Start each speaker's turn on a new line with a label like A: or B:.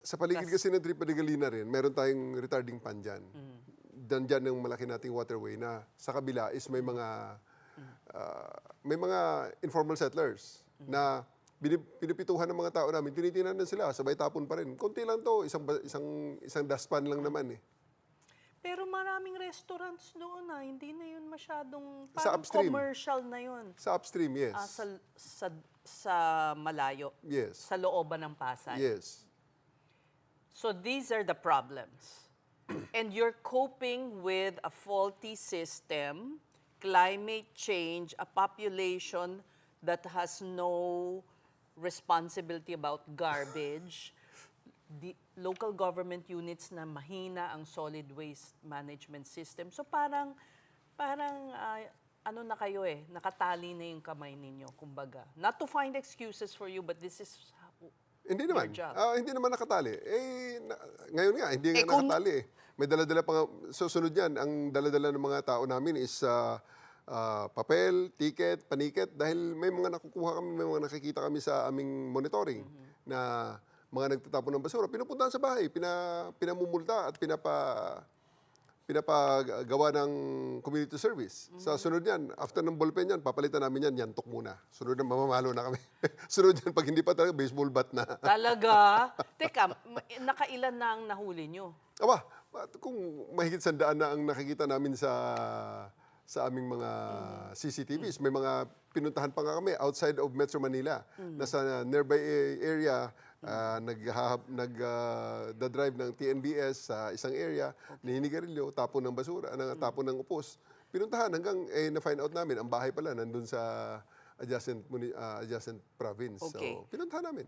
A: Sa paligid kasi ng Tripangalina rin, meron tayong retarding pan dyan. Dyan yung malaki nating waterway na sa kabila is may mga informal settlers na pinipituhan ng mga tao namin, tinitingnan na sila, sabay tapon pa rin. Konti lang to, isang dustpan lang naman eh.
B: Pero maraming restaurants doon na hindi na yun masyadong
A: Sa
B: parang
A: upstream.
B: commercial na yun.
A: Sa upstream, yes.
B: Sa malayo.
A: Yes.
B: Sa looban ng Pasay.
A: Yes.
B: So these are the problems. And you're coping with a faulty system, climate change, a population that has no responsibility about garbage, the local government units na mahina ang solid waste management system. So parang ano na kayo eh, nakatali na yung kamay ninyo, kumbaga. Not to find excuses for you, but this is
A: Hindi naman.
B: job.
A: Hindi naman nakatali. Ngayon nga, hindi nga nakatali eh. May dala-dala pa nga. Susunod yan, ang dala-dala ng mga tao namin is papel, ticket, paniket. Dahil may mga nakukuha kami, may mga nakikita kami sa aming monitoring na mga nagtatapon ng basura. Pinupuntahan sa bahay, pinamumulta at pinapagawa ng community service. Sa sunod yan, after ng ballpen yan, papalitan namin yan, yantok muna. Sunod na mamamalo na kami. Sunod yan, pag hindi pa talaga, baseball bat na.
B: Talaga? Teka, nakailan na ang nahuli nyo?
A: Aba, kung mahigit 100 na ang nakikita namin sa aming mga CCTVs, may mga pinuntahan pa nga kami outside of Metro Manila. Nasa nearby area, nag-drive ng TNBS sa isang area, nihinigarilyo, tapon ng basura, tapon ng upos. Pinuntahan hanggang na-find out namin, ang bahay pala nandun sa adjacent province.
B: Okay.
A: So, pinuntahan namin.